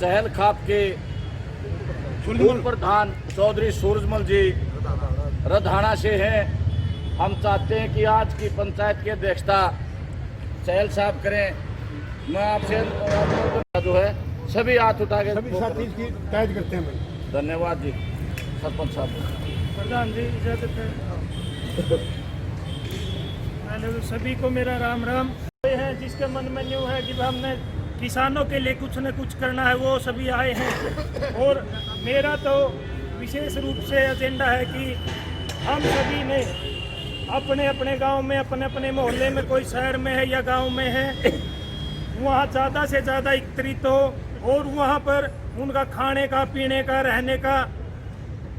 चहल खाप के पूर्व प्रधान चौधरी सूरजमल जी रधाना से हैं। हम चाहते हैं कि आज की पंचायत की अध्यक्षता चहल साहब करें। मैं आपसे जो है सभी हाथ उठा के सभी साथी की तैयारी करते हैं भाई। धन्यवाद जी सरपंच साहब। प्रधान जी इजाजत है। पहले तो सभी को मेरा राम राम। है जिसके मन में न्यू है कि हमने किसानों के लिए कुछ न कुछ करना है, वो सभी आए हैं। और मेरा तो विशेष रूप से एजेंडा है कि हम सभी ने अपने अपने गांव में, अपने अपने मोहल्ले में, कोई शहर में है या गांव में है, वहाँ ज़्यादा से ज़्यादा एकत्रित हो और वहाँ पर उनका खाने का, पीने का, रहने का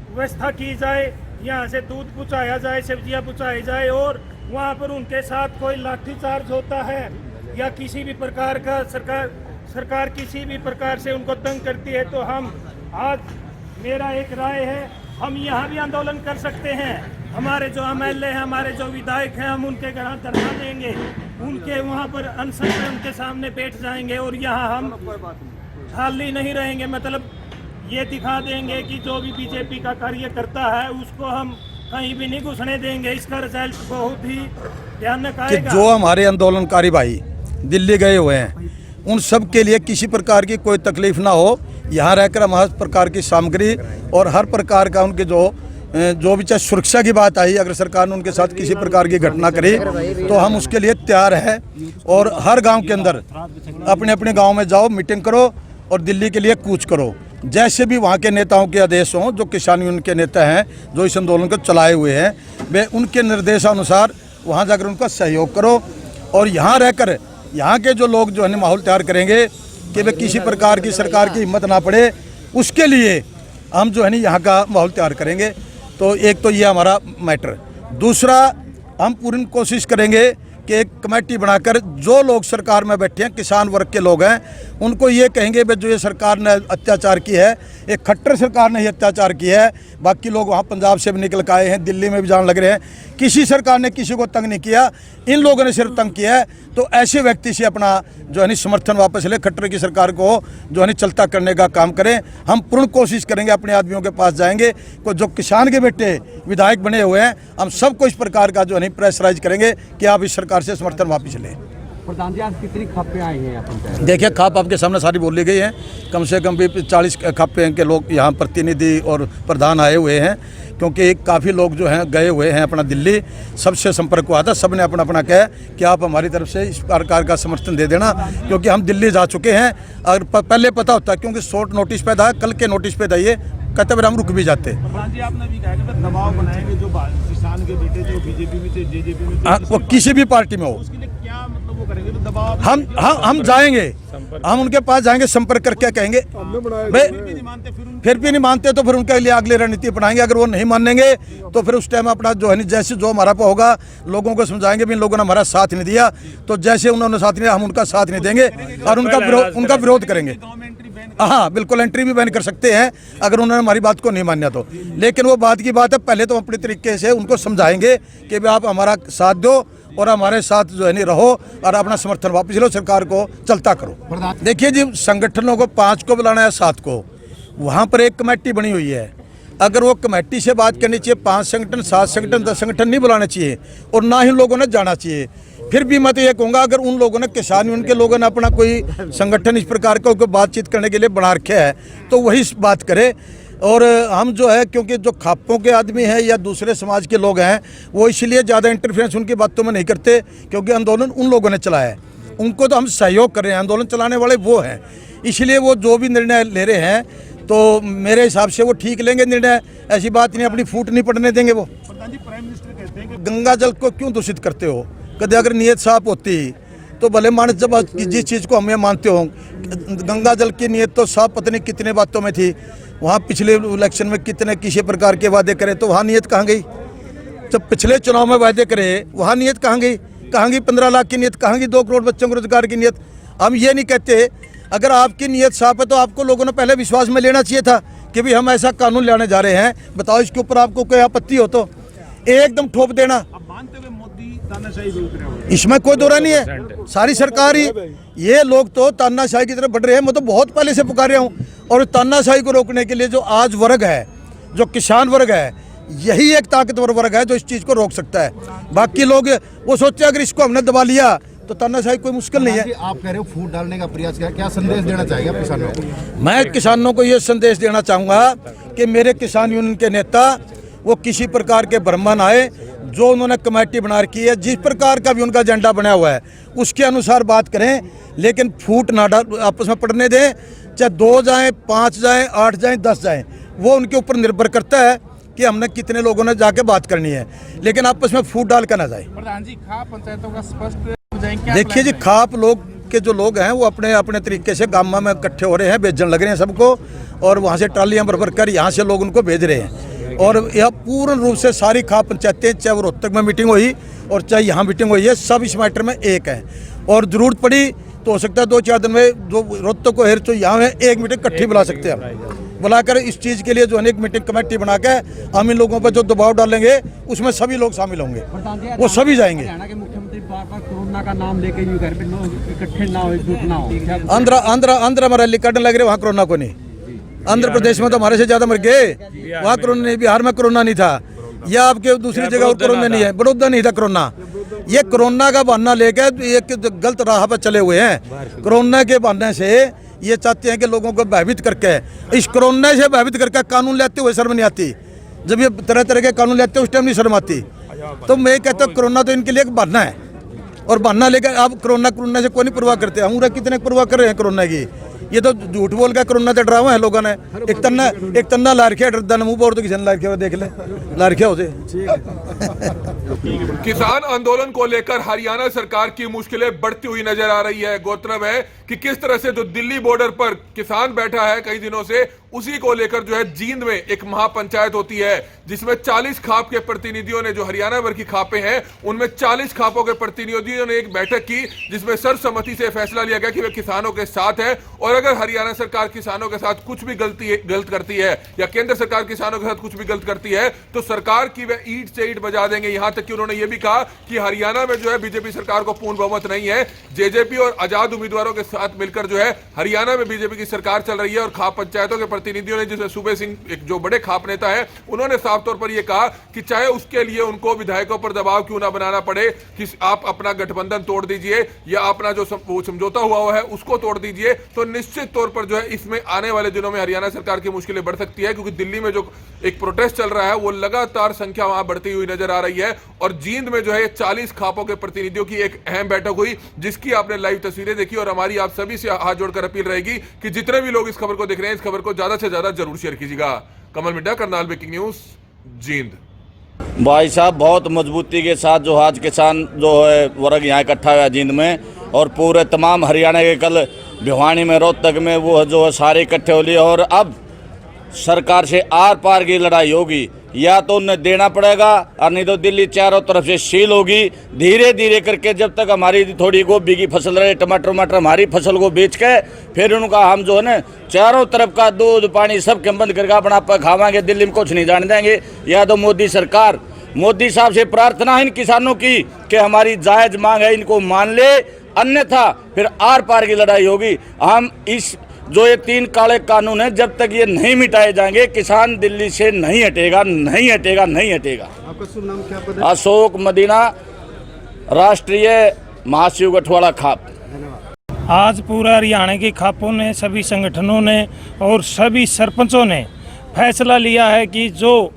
व्यवस्था की जाए। यहाँ से दूध पहुँचाया जाए, सब्जियाँ पहुँचाई जाए और वहाँ पर उनके साथ कोई लाठीचार्ज होता है या किसी भी प्रकार का सरकार किसी भी प्रकार से उनको तंग करती है तो हम आज मेरा एक राय है, हम यहाँ भी आंदोलन कर सकते हैं। हमारे जो एमएलए हैं, हमारे जो विधायक हैं, हम उनके घर धरना देंगे, उनके वहाँ पर अनशन में उनके सामने बैठ जाएंगे और यहाँ हम खाली नहीं रहेंगे। मतलब ये दिखा देंगे कि जो भी बीजेपी का कार्य करता है उसको हम कहीं भी नहीं घुसने देंगे। इसका रिजल्ट बहुत ही भयानक आएगा। जो हमारे आंदोलनकारी भाई दिल्ली गए हुए हैं उन सब के लिए किसी प्रकार की कोई तकलीफ ना हो। यहाँ रहकर हम हर प्रकार की सामग्री और हर प्रकार का उनके जो भी चाहे सुरक्षा की बात आई, अगर सरकार ने उनके साथ किसी प्रकार की घटना करी तो हम उसके लिए तैयार हैं। और हर गांव के अंदर अपने अपने गांव में जाओ, मीटिंग करो और दिल्ली के लिए कूच करो। जैसे भी वहाँ के नेताओं के आदेश हों, जो किसान यूनियन के नेता हैं जो इस आंदोलन को चलाए हुए हैं, वे उनके निर्देशानुसार वहाँ जाकर उनका सहयोग करो। और यहाँ रहकर यहाँ के जो लोग जो है माहौल तैयार करेंगे कि वे किसी प्रकार की सरकार की हिम्मत ना पड़े, उसके लिए हम जो है यहाँ का माहौल तैयार करेंगे। तो एक तो ये हमारा मैटर। दूसरा, हम पूरी कोशिश करेंगे कि एक कमेटी बनाकर जो लोग सरकार में बैठे हैं, किसान वर्ग के लोग हैं, उनको ये कहेंगे भाई जो ये सरकार ने अत्याचार की है, एक खट्टर सरकार ने ही अत्याचार की है। बाकी लोग वहाँ पंजाब से भी निकल के आए हैं, दिल्ली में भी जाने लग रहे हैं। किसी सरकार ने किसी को तंग नहीं किया, इन लोगों ने सिर्फ तंग किया है। तो ऐसे व्यक्ति से अपना जो है समर्थन वापस ले, खट्टर की सरकार को जो है चलता करने का काम करें। हम पूर्ण कोशिश करेंगे, अपने आदमियों के पास जाएंगे, को जो किसान के बेटे विधायक बने हुए हैं, हम सबको इस प्रकार का जो है प्रेशराइज करेंगे कि आप इस सरकार से समर्थन वापस लें। प्रधान जी, आज कितनी खापें आई हैं पंचायत? देखिए, खाप आपके सामने सारी बोल ली गई हैं। कम से कम भी 40 खापे के लोग यहाँ प्रतिनिधि और प्रधान आए हुए हैं, क्योंकि काफ़ी लोग जो हैं गए हुए हैं अपना दिल्ली, सबसे संपर्क हुआ था, सब ने अपना अपना कहा कि आप हमारी तरफ से इस प्रकार का समर्थन दे देना, क्योंकि हम दिल्ली जा चुके हैं। अगर पहले पता होता, क्योंकि शॉर्ट नोटिस पे था, कल के नोटिस पे था, ये कहते हम रुक भी जाते। जी, आपने भी कहा कि दबाव बनाएंगे जो किसान के बेटे जो बीजेपी में से, जेजेपी में, वो किसी भी पार्टी में हो, उसके लिए क्या मतलब वो करेंगे? तो दबाव हम जाएंगे, हम उनके पास जाएंगे, संपर्क करके कहेंगे। फिर भी नहीं मानते तो फिर उनके लिए अगली रणनीति अपनाएंगे। अगर वो नहीं मानेंगे तो फिर उस टाइम अपना जो है जैसे जो हमारा पे होगा लोगों को समझाएंगे भी इन लोगों ने हमारा साथ नहीं दिया, तो जैसे उन्होंने साथ नहीं दिया हम उनका साथ नहीं देंगे और उनका विरोध करेंगे। हाँ, बिल्कुल एंट्री भी बैन कर सकते हैं अगर उन्होंने हमारी बात को नहीं माना तो। लेकिन वो बात की बात है, पहले तो अपने तरीके से उनको समझाएंगे कि भाई आप हमारा साथ दो और हमारे साथ जो है नहीं रहो और अपना समर्थन वापस लो, सरकार को चलता करो। देखिए जी, संगठनों को 5 को बुलाना है, 7 को, वहाँ पर एक कमेटी बनी हुई है। अगर वो कमेटी से बात करनी चाहिए, 5 संगठन, 7 संगठन, 10 संगठन नहीं बुलाने चाहिए और ना ही लोगों ने जाना चाहिए। फिर भी मैं तो ये कहूँगा, अगर उन लोगों ने, किसान यूनियन के लोगों ने अपना कोई संगठन इस प्रकार का कोई बातचीत करने के लिए बना रखे है तो वही बात करे। और हम जो है, क्योंकि जो खापों के आदमी हैं या दूसरे समाज के लोग हैं, वो इसलिए ज़्यादा इंटरफेरेंस उनकी बातों में नहीं करते, क्योंकि आंदोलन उन लोगों ने चलाया है, उनको तो हम सहयोग कर रहे हैं, आंदोलन चलाने वाले वो हैं। इसलिए वो जो भी निर्णय ले रहे हैं तो मेरे हिसाब से वो ठीक लेंगे निर्णय। ऐसी बात नहीं, अपनी फूट नहीं पड़ने देंगे वो। प्राइम मिनिस्टर कहते हैं कि गंगा जल को क्यों दूषित करते हो? कभी अगर नीयत साफ होती तो भले मानस, जब जिस चीज़ को हम ये मानते हो, गंगा जल की नीयत तो साफ पता नहीं कितने बातों में थी। वहाँ पिछले इलेक्शन में कितने किसी प्रकार के वादे करे, तो वहाँ नीयत कहाँ गई? जब पिछले चुनाव में वादे करे वहाँ नीयत कहाँ गई? 15 लाख की नीयत कहाँ गई? 2 करोड़ बच्चों को रोजगार की नीयत। हम ये नहीं कहते, अगर आपकी नीयत साफ है तो आपको लोगों ने पहले विश्वास में लेना चाहिए था कि भाई हम ऐसा कानून लाने जा रहे हैं, बताओ इसके ऊपर आपको कोई आपत्ति हो तो एकदम ठोप देना। अब मानते हुए मोदी तानाशाही भी उतरे हुए हैं। इसमें कोई दौरा नहीं है। सारी सरकार ही, ये लोग तो तानाशाही की तरफ बढ़ रहे हैं। मैं तो बहुत पहले से पुकार रहा हूँ। और तानाशाही को रोकने के लिए जो आज वर्ग है, जो किसान वर्ग है, यही एक ताकतवर वर्ग है जो इस चीज़ को रोक सकता है। बाकी लोग वो सोचते हैं अगर इसको हमने दबा लिया तो तानाशाही कोई मुश्किल नहीं है। आप कह रहे हो फूट डालने का प्रयास किया, क्या संदेश देना चाहेंगे आप किसानों को? मैं किसानों को ये संदेश देना चाहूँगा कि मेरे किसान यूनियन के नेता वो किसी प्रकार के भ्रम न आए। जो उन्होंने कमेटी बना रखी है, जिस प्रकार का भी उनका एजेंडा बना हुआ है, उसके अनुसार बात करें, लेकिन फूट ना आपस में पड़ने दें। चाहे 2 जाएं, 5 जाएं, 8 जाएं, 10 जाएं, वो उनके ऊपर निर्भर करता है कि हमने कितने लोगों ने जाके बात करनी है, लेकिन आपस में फूट डाल कर ना जाए। प्रधान जी, खाप पंचायतों का स्पष्ट देखिए जी, खाप लोग के जो लोग हैं वो अपने अपने तरीके से गाँव में इकट्ठे हो रहे हैं, बेचने लग रहे हैं सबको, और वहाँ से ट्रालियाँ भर कर यहाँ से लोग उनको भेज रहे हैं। और यह पूर्ण रूप से सारी खाप पंचायतें, चाहे वो रोहतक में मीटिंग हुई और चाहे यहाँ मीटिंग हुई है, सब इस मैटर में एक है। और ज़रूरत पड़ी तो हो सकता है 2-4 दिन में जो रोहतक को हेर तो यहाँ में एक मीटिंग इकट्ठी बुला सकते हैं हम। बुलाकर इस चीज़ के लिए जो अनेक मीटिंग कमेटी बना के हम इन लोगों पर जो दबाव डालेंगे उसमें सभी लोग शामिल होंगे, वो सभी जाएंगे। हरियाणा के मुख्यमंत्री बार-बार कोरोना का नाम लेके यूं घर पे लोग इकट्ठे ना हो, एकजुट ना हो। आंध्र में रैली काटने लग रहे, वहाँ कोरोना को नहीं। आंध्र प्रदेश में तो हमारे से ज़्यादा मर गए, वहाँ कोरोना नहीं। बिहार में कोरोना नहीं था, या आपके दूसरी जगह और कोरोना नहीं है, बड़ौदा नहीं था कोरोना। ये कोरोना का बहाना लेकर एक गलत राह पर चले हुए हैं। कोरोना के बहाने से ये चाहते हैं कि लोगों को भयभीत करके, इस कोरोना से भयभीत करके कानून लेते हुए शर्म नहीं आती। जब ये तरह तरह के कानून लेते हैं उस टाइम नहीं शर्म आती। तो मैं कहता हूँ कोरोना तो इनके लिए एक बहाना है, और बहाना लेकर अब कोरोना से कोई नहीं परवाह करते। हम कितने परवाह कर रहे हैं कोरोना की? ये तो झूठ बोल के कोरोना से डरावा है लोगों ने। एक तन्ना ला रखा है, डरदा ने मुँह पर, तो किसी ने ला रखा, देख ले ला रखा होते। किसान आंदोलन को लेकर हरियाणा सरकार की मुश्किलें बढ़ती हुई नजर आ रही है। गौरतलब है कि किस तरह से जो दिल्ली बॉर्डर पर किसान बैठा है कई दिनों से, उसी को लेकर जो है जींद में एक महापंचायत होती है, जिसमें 40 खाप के प्रतिनिधियों ने, जो हरियाणा भर की खापें हैं उनमें 40 खापों के प्रतिनिधियों ने एक बैठक की, जिसमें सर्वसम्मति से फैसला लिया गया कि वे किसानों के साथ है। और अगर हरियाणा सरकार किसानों के साथ कुछ भी गलत करती है, या केंद्र सरकार किसानों के साथ कुछ भी गलत करती है, तो सरकार की वे ईंट से ईंट बजा देंगे। यहां तक कि उन्होंने ये भी कहा कि हरियाणा में जो है बीजेपी सरकार को पूर्ण बहुमत नहीं है, जेजेपी और आजाद उम्मीदवारों के साथ मिलकर जो है हरियाणा में बीजेपी की सरकार चल रही है। और खाप पंचायतों के प्रतिनिधियों ने, जिसमें सूबे सिंह एक जो बड़े खाप नेता है, उन्होंने साफ तौर पर यह कहा कि चाहे उसके लिए उनको विधायकों पर दबाव क्यों ना बनाना पड़े, कि आप अपना गठबंधन तोड़ दीजिए या अपना जो समझौता हुआ है उसको तोड़ दीजिए, तो निश्चित तौर पर जो है इसमें आने वाले दिनों में हरियाणा सरकार की मुश्किलें बढ़ सकती है। क्योंकि दिल्ली में जो एक प्रोटेस्ट चल रहा है वो लगातार संख्या वहां बढ़ती हुई नजर आ रही है। और जींद में जो है 40 खापों के प्रतिनिधियों की एक अहम बैठक हुई, जिसकी आपने लाइव तस्वीरें देखी। और हमारी आप सभी से हाथ जोड़कर अपील रहेगी कि जितने भी लोग इस खबर को देख रहे हैं, इस खबर को ज्यादा से ज्यादा जरूर शेयर कीजिएगा। कमल मिड्डा, करनाल ब्रेकिंग न्यूज, जींद। भाई साहब, बहुत मजबूती के साथ जो आज किसान जो है वर्ग यहाँ इकट्ठा हुआ जींद में, और पूरे तमाम हरियाणा के, कल भिवानी में, रोहतक में वो जो है सारे इकट्ठे हो लिए। और अब सरकार से आर पार की लड़ाई होगी, या तो उन्हें देना पड़ेगा और नहीं तो दिल्ली चारों तरफ से सील होगी। धीरे धीरे करके जब तक हमारी थोड़ी गोभी की फसल रहे, टमाटर हमारी फसल को बेच के फिर उनका हम जो है ना चारों तरफ का दूध पानी सब के बंद करके अपना आप खावाएंगे, दिल्ली में कुछ नहीं जाने देंगे। या तो मोदी सरकार, मोदी साहब से प्रार्थना है इन किसानों की कि हमारी जायज़ मांग है, इनको मान ले, अन्यथा फिर आर पार की लड़ाई होगी। हम इस जो ये 3 काले कानून है, जब तक ये नहीं मिटाए जाएंगे, किसान दिल्ली से नहीं हटेगा, नहीं हटेगा, नहीं हटेगा। आपका शुभ नाम क्या पद है? अशोक मदीना, राष्ट्रीय महासचिव गठवाड़ा खाप। आज पूरा हरियाणा के खापों ने, सभी संगठनों ने और सभी सरपंचों ने फैसला लिया है कि जो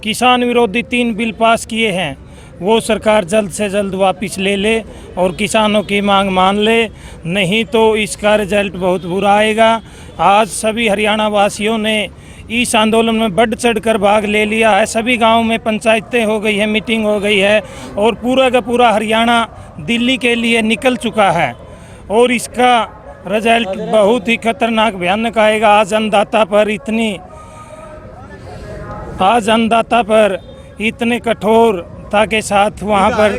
किसान विरोधी 3 बिल पास किए हैं वो सरकार जल्द से जल्द वापस ले ले और किसानों की मांग मान ले, नहीं तो इसका रिजल्ट बहुत बुरा आएगा। आज सभी हरियाणा वासियों ने इस आंदोलन में बढ़ चढ़कर भाग ले लिया है। सभी गांवों में पंचायतें हो गई है, मीटिंग हो गई है, और पूरा का पूरा हरियाणा दिल्ली के लिए निकल चुका है। और इसका रिजल्ट बहुत ही खतरनाक भयानक आएगा। आज अन्नदाता पर इतने कठोरता के साथ वहाँ पर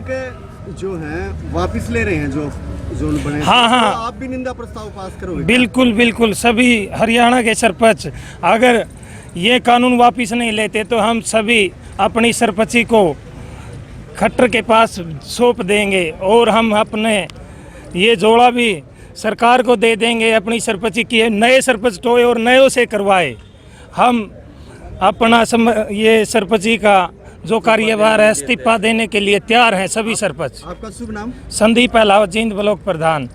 जो है वापस ले रहे हैं जो जोन बने। हाँ हाँ, तो आप भी निंदा प्रस्ताव पास करोगे? बिल्कुल बिल्कुल, सभी हरियाणा के सरपंच अगर ये कानून वापस नहीं लेते तो हम सभी अपनी सरपंची को खट्टर के पास सौंप देंगे और हम अपने ये जोड़ा भी सरकार को दे देंगे। अपनी सरपंची की नए सरपंच टोए और नयों से करवाए। हम अपना ये सरपंची का जो कार्यभार है इस्तीफा देने के लिए तैयार हैं सभी सरपंच। आपका शुभ नाम? संदीप अलावा, जींद ब्लॉक प्रधान।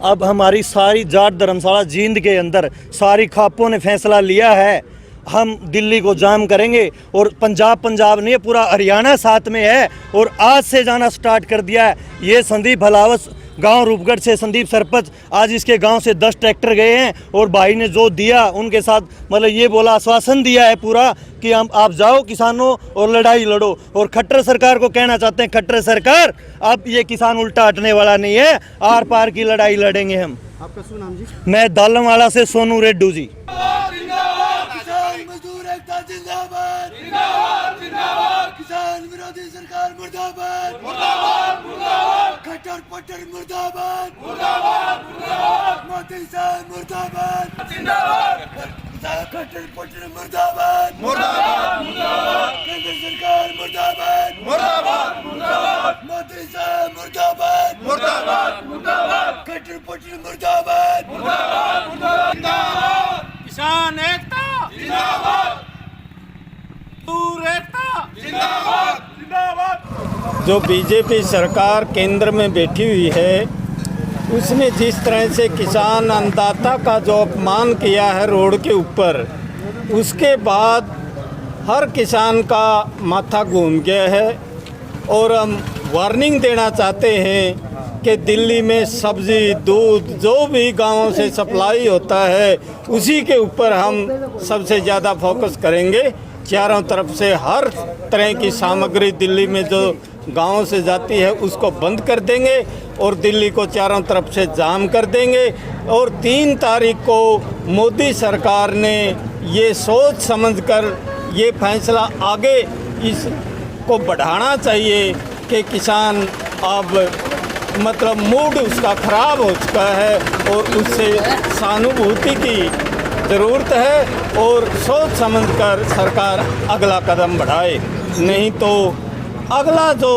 अब हमारी सारी जाट धर्मशाला जींद के अंदर सारी खापों ने फैसला लिया है, हम दिल्ली को जाम करेंगे। और पंजाब नहीं, पूरा हरियाणा साथ में है और आज से जाना स्टार्ट कर दिया है। ये संदीप भलावत गांव रूपगढ़ से संदीप सरपंच, आज इसके गांव से 10 ट्रैक्टर गए हैं और भाई ने जो दिया उनके साथ मतलब ये बोला, आश्वासन दिया है पूरा कि हम आप जाओ किसानों और लड़ाई लड़ो। और खट्टर सरकार को कहना चाहते हैं, खट्टर सरकार अब ये किसान उल्टा हटने वाला नहीं है, आर पार की लड़ाई लड़ेंगे हम। आपका शुभ नाम जी? मैं दालमवाड़ा से सोनू रेड्डू जी। किसान विरोधी सरकार मुर्दाबाद, मुर्दाबाद, मुर्दाबाद। खट्टर पट्टर मुर्दाबाद, मुर्दाबाद, मुर्दाबाद। मोदी साहब मुर्दाबाद, जिंदाबाद। खट्टर पट्टर मुर्दाबाद, मुर्दाबाद, मुर्दाबाद। केंद्र सरकार मुर्दाबाद, मुर्दाबाद, मुर्दाबाद। मोदी साहब मुर्दाबाद, मुर्दाबाद, मुर्दाबाद। खट्टर पट्टर मुर्दाबाद, मुर्दाबाद, मुर्दाबाद। किसान एकता जिंदाबाद, जो बीजेपी सरकार केंद्र में बैठी हुई है उसने जिस तरह से किसान अन्नदाता का जो अपमान किया है रोड के ऊपर, उसके बाद हर किसान का माथा घूम गया है। और हम वार्निंग देना चाहते हैं कि दिल्ली में सब्जी, दूध जो भी गांवों से सप्लाई होता है उसी के ऊपर हम सबसे ज़्यादा फोकस करेंगे। चारों तरफ से हर तरह की सामग्री दिल्ली में जो गांवों से जाती है उसको बंद कर देंगे और दिल्ली को चारों तरफ से जाम कर देंगे। और 3 तारीख को मोदी सरकार ने ये सोच समझकर ये फैसला आगे इसको बढ़ाना चाहिए कि किसान अब मतलब मूड उसका ख़राब हो चुका है और उससे सहानुभूति की ज़रूरत है और सोच समझकर सरकार अगला कदम बढ़ाए। नहीं तो अगला जो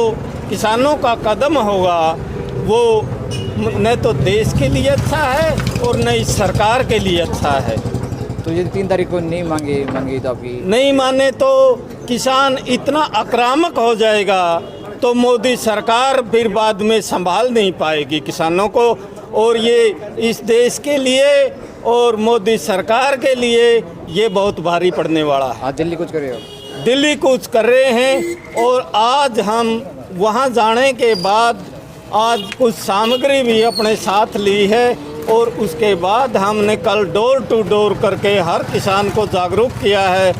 किसानों का कदम होगा वो न तो देश के लिए अच्छा है और न ही सरकार के लिए अच्छा है। तो ये 3 तारीख को नहीं मांगी तो आपकी नहीं माने तो किसान इतना आक्रामक हो जाएगा तो मोदी सरकार फिर बाद में संभाल नहीं पाएगी किसानों को। और ये इस देश के लिए और मोदी सरकार के लिए ये बहुत भारी पड़ने वाला है। आज दिल्ली कुछ कर रहे हो? दिल्ली कुछ कर रहे हैं और आज हम वहाँ जाने के बाद आज कुछ सामग्री भी अपने साथ ली है और उसके बाद हमने कल डोर टू डोर करके हर किसान को जागरूक किया है,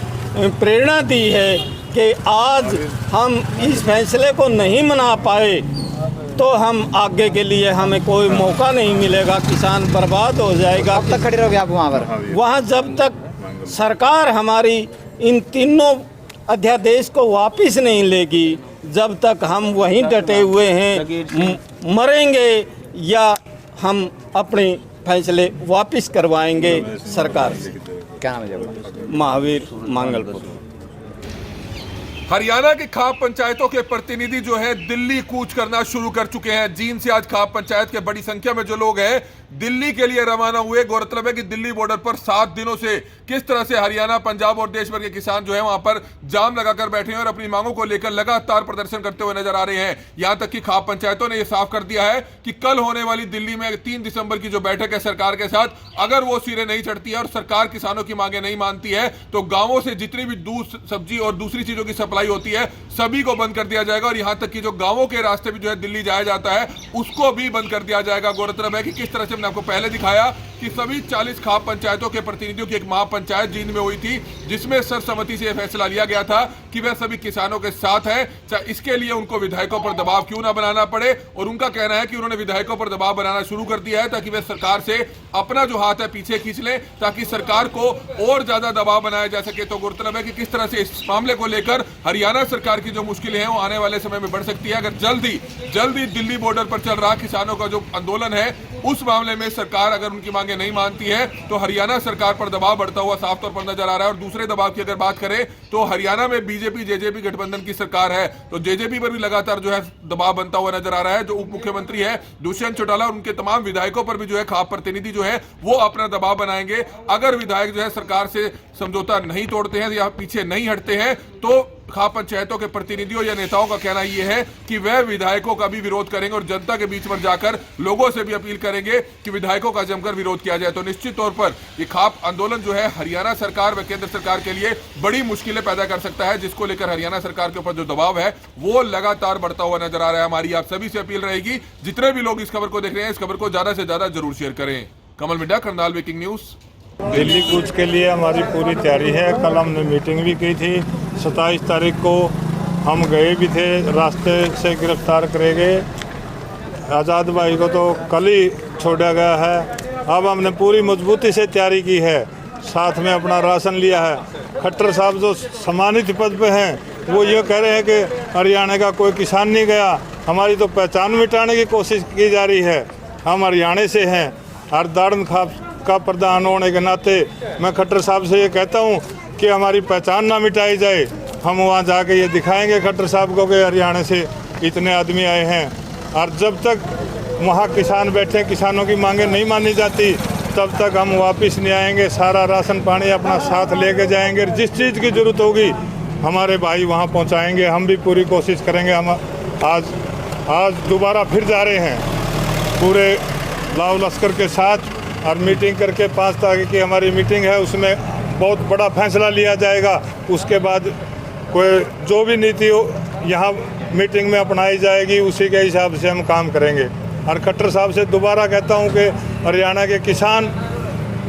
प्रेरणा दी है कि आज हम इस फैसले को नहीं मना पाए तो हम आगे के लिए हमें कोई मौका नहीं मिलेगा, किसान बर्बाद हो जाएगा। कब तक खड़े रहोगे आप वहाँ पर? वहाँ जब तक सरकार हमारी इन तीनों अध्यादेश को वापस नहीं लेगी जब तक हम वहीं डटे हुए हैं, मरेंगे या हम अपने फैसले वापस करवाएंगे सरकार से। क्या नाम है? महावीर मांगलपुर। हरियाणा के खाप पंचायतों के प्रतिनिधि जो है दिल्ली कूच करना शुरू कर चुके हैं। जींद से आज खाप पंचायत के बड़ी संख्या में जो लोग हैं दिल्ली के लिए रवाना हुए। गौरतलब है कि दिल्ली बॉर्डर पर 7 दिनों से किस तरह से हरियाणा, पंजाब और देश भर के किसान जो है वहां पर जाम लगाकर बैठे हैं और अपनी मांगों को लेकर लगातार प्रदर्शन करते हुए नजर आ रहे हैं। यहां तक कि खाप पंचायतों ने यह साफ कर दिया है कि कल होने वाली दिल्ली में 3 दिसंबर की जो बैठक है सरकार के साथ, अगर वो सिरे नहीं चढ़ती है और सरकार किसानों की मांगे नहीं मानती है तो गांवों से जितनी भी दूध, सब्जी और दूसरी चीजों की सप्लाई होती है सभी को बंद कर दिया जाएगा। और यहां तक कि जो गांवों के रास्ते भी जो है दिल्ली जाया जाता है उसको भी बंद कर दिया जाएगा। गौरतलब है कि किस तरह से हमने आपको पहले दिखाया कि सभी 40 खाप पंचायतों के प्रतिनिधियों की एक महापंचायत जींद में हुई थी जिसमें सर्वसम्मति से यह फैसला लिया गया था कि वह सभी किसानों के साथ है, चाहे इसके लिए उनको विधायकों पर दबाव क्यों ना बनाना पड़े। और उनका कहना है कि उन्होंने विधायकों पर दबाव बनाना शुरू कर दिया है ताकि वह सरकार से अपना जो हाथ है पीछे खींच ले ताकि सरकार को और ज्यादा दबाव बनाया जा सके। तो गौरतलब है कि किस तरह से इस मामले को लेकर हरियाणा सरकार की जो मुश्किलें हैं वो आने वाले समय में बढ़ सकती है अगर जल्दी दिल्ली बॉर्डर पर चल रहा किसानों का जो आंदोलन है उस मामले में सरकार अगर उनकी मांगे मांगे नहीं मानती है तो हरियाणा सरकार पर दबाव बढ़ता हुआ साफ तौर पर नजर आ रहा है। और दूसरे दबाव की अगर बात करें तो हरियाणा में बीजेपी जेजेपी गठबंधन की सरकार है, तो जेजेपी पर भी लगातार जो है दबाव बनता हुआ नजर आ रहा है। जो उप मुख्यमंत्री है दुष्यंत चौटाला और उनके तमाम विधायकों पर भी जो है खाप प्रतिनिधि जो है वो अपना दबाव बनाएंगे। अगर विधायक जो है सरकार से समझौता नहीं तोड़ते हैं या पीछे नहीं हटते हैं तो खाप पंचायतों के प्रतिनिधियों या नेताओं का कहना यह है कि वह विधायकों का भी विरोध करेंगे और जनता के बीच में जाकर लोगों से भी अपील करेंगे कि विधायकों का जमकर विरोध किया जाए। तो निश्चित तौर पर ये खाप आंदोलन जो है हरियाणा सरकार व केंद्र सरकार के लिए बड़ी मुश्किलें पैदा कर सकता है, जिसको लेकर हरियाणा सरकार के ऊपर जो दबाव है वो लगातार बढ़ता हुआ नजर आ रहा है। हमारी आप सभी से अपील रहेगी, जितने भी लोग इस खबर को देख रहे हैं इस खबर को ज्यादा से ज्यादा जरूर शेयर करें। कमल मिड्डा, करनाल ब्रेकिंग न्यूज। दिल्ली कूच के लिए हमारी पूरी तैयारी है। कल हमने मीटिंग भी की थी। 27 तारीख को हम गए भी थे, रास्ते से गिरफ्तार करे गए। आज़ाद भाई को तो कल ही छोड़ा गया है। अब हमने पूरी मजबूती से तैयारी की है, साथ में अपना राशन लिया है। खट्टर साहब जो सम्मानित पद पे हैं वो ये कह रहे हैं कि हरियाणा का कोई किसान नहीं गया। हमारी तो पहचान मिटाने की कोशिश की जा रही है। हम हरियाणा से हैं और दाड़न खाप का प्रधान होने के नाते मैं खट्टर साहब से ये कहता हूँ कि हमारी पहचान ना मिटाई जाए। हम वहाँ जाके ये दिखाएंगे खट्टर साहब को कि हरियाणा से इतने आदमी आए हैं। और जब तक वहाँ किसान बैठे, किसानों की मांगें नहीं मानी जाती, तब तक हम वापस नहीं आएंगे। सारा राशन पानी अपना साथ लेके जाएंगे। जिस चीज़ की ज़रूरत होगी हमारे भाई वहाँ पहुँचाएंगे। हम भी पूरी कोशिश करेंगे। हम आज दोबारा फिर जा रहे हैं पूरे लाव लश्कर के साथ और मीटिंग करके 5 तारीख की हमारी मीटिंग है, उसमें बहुत बड़ा फैसला लिया जाएगा। उसके बाद कोई जो भी नीति यहाँ मीटिंग में अपनाई जाएगी उसी के हिसाब से हम काम करेंगे। और खट्टर साहब से दोबारा कहता हूँ कि हरियाणा के किसान,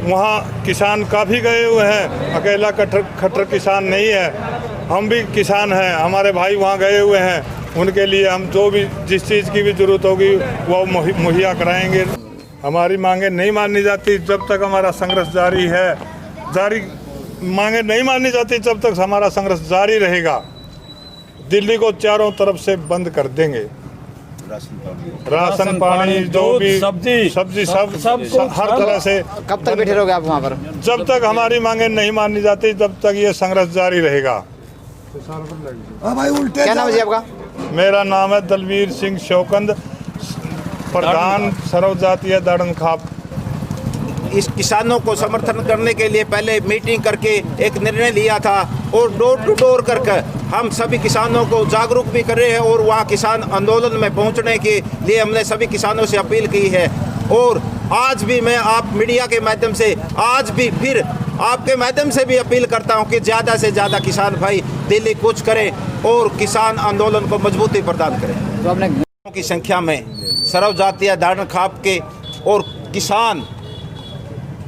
वहाँ किसान काफ़ी गए हुए हैं, अकेला खट्टर किसान नहीं है, हम भी किसान हैं। हमारे भाई वहाँ गए हुए हैं, उनके लिए हम जो भी जिस चीज़ की भी ज़रूरत होगी वो मुहैया कराएंगे। हमारी मांगे नहीं मानी जाती जब तक हमारा संघर्ष जारी है। मांगे नहीं मानी जाती जब तक हमारा संघर्ष जारी रहेगा। दिल्ली को चारों तरफ से बंद कर देंगे। राशन पानी जो भी सब्जी सब हर तरह से। कब तक बैठे रहोगे आप वहाँ पर? जब तक हमारी मांगे नहीं मानी जाती तब तक ये संघर्ष जारी रहेगा। क्या नाम है जी आपका? मेरा नाम है दलवीर सिंह शौकंद, प्रधान सर्व जातीय दाड़न खाप। इस किसानों को समर्थन करने के लिए पहले मीटिंग करके एक निर्णय लिया था और डोर टू डोर करके हम सभी किसानों को जागरूक भी कर रहे हैं और वहाँ किसान आंदोलन में पहुँचने के लिए हमने सभी किसानों से अपील की है। और आज भी मैं आप मीडिया के माध्यम से आज भी फिर आपके माध्यम से भी अपील करता हूं कि ज़्यादा से ज़्यादा किसान भाई दिल्ली कूच करें और किसान आंदोलन को मजबूती प्रदान करें। तो आपने की संख्या में सर्व जातीय दाड़न खाप के और किसान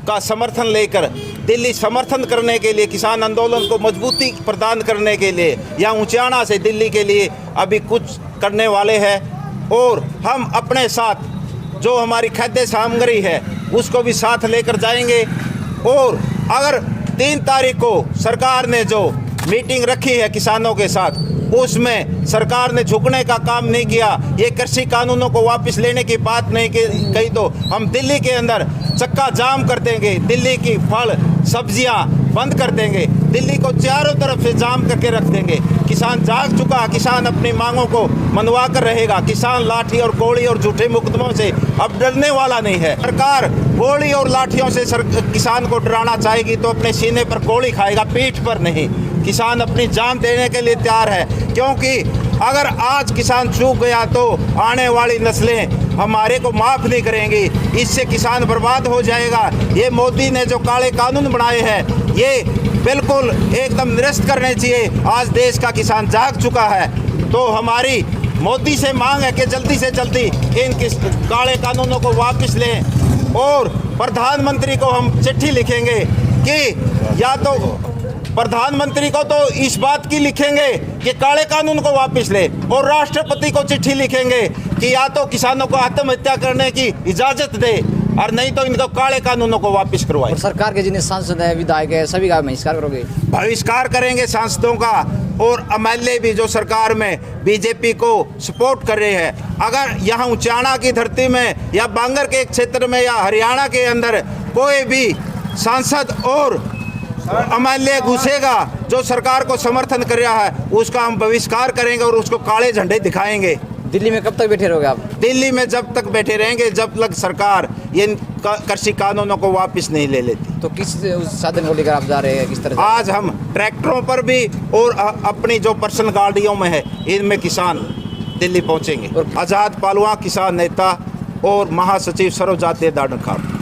का समर्थन लेकर दिल्ली समर्थन करने के लिए, किसान आंदोलन को मजबूती प्रदान करने के लिए या ऊंचाना से दिल्ली के लिए अभी कुछ करने वाले हैं। और हम अपने साथ जो हमारी खाद्य सामग्री है उसको भी साथ लेकर जाएंगे। और अगर 3 तारीख को सरकार ने जो मीटिंग रखी है किसानों के साथ उसमें सरकार ने झुकने का काम नहीं किया, ये कृषि कानूनों को वापस लेने की बात नहीं कही, तो हम दिल्ली के अंदर चक्का जाम कर देंगे। दिल्ली की फल सब्जियां बंद कर देंगे, दिल्ली को चारों तरफ से जाम करके रख देंगे। किसान जाग चुका, किसान अपनी मांगों को मनवा कर रहेगा। किसान लाठी और गोली और झूठे मुकदमों से अब डरने वाला नहीं है। सरकार गोली और लाठियों से किसान को डराना चाहेगी तो अपने सीने पर गोली खाएगा, पीठ पर नहीं। किसान अपनी जान देने के लिए तैयार है, क्योंकि अगर आज किसान चूक गया तो आने वाली नस्लें हमारे को माफ़ नहीं करेंगी। इससे किसान बर्बाद हो जाएगा। ये मोदी ने जो काले कानून बनाए हैं ये बिल्कुल एकदम निरस्त करने चाहिए। आज देश का किसान जाग चुका है, तो हमारी मोदी से मांग है कि जल्दी से जल्दी इन काले कानूनों को वापस लें। और प्रधानमंत्री को हम चिट्ठी लिखेंगे कि या तो प्रधानमंत्री को तो इस बात की लिखेंगे कि काले कानून को वापस ले, और राष्ट्रपति को चिट्ठी लिखेंगे कि या तो किसानों को आत्महत्या करने की इजाज़त दे और नहीं तो इनको काले कानूनों को वापस करवाएं। और सरकार के जितने सांसद हैं, विधायक है, सभी का बहिष्कार करोगे? बहिष्कार करेंगे सांसदों का, और एमएलए भी जो सरकार में बीजेपी को सपोर्ट कर रहे हैं। अगर यहाँ उचाना की धरती में या बांगर के क्षेत्र में या हरियाणा के अंदर कोई भी सांसद और एमएलए घुसेगा जो सरकार को समर्थन कर रहा है, उसका हम बहिष्कार करेंगे और उसको काले झंडे दिखाएंगे। दिल्ली में कब तक बैठे रहोगे आप? दिल्ली में जब तक बैठे रहेंगे जब तक सरकार ये कृषि कानूनों को वापस नहीं ले लेती। तो किस उस साधन को लेकर आप जा रहे हैं, किस तरह? आज हम ट्रैक्टरों पर भी और अपनी जो पर्सनल गाड़ियों में है, इनमें किसान दिल्ली पहुंचेंगे। आज़ाद पालवा किसान नेता और महासचिव सर्वजातीय दाढ़न खाप।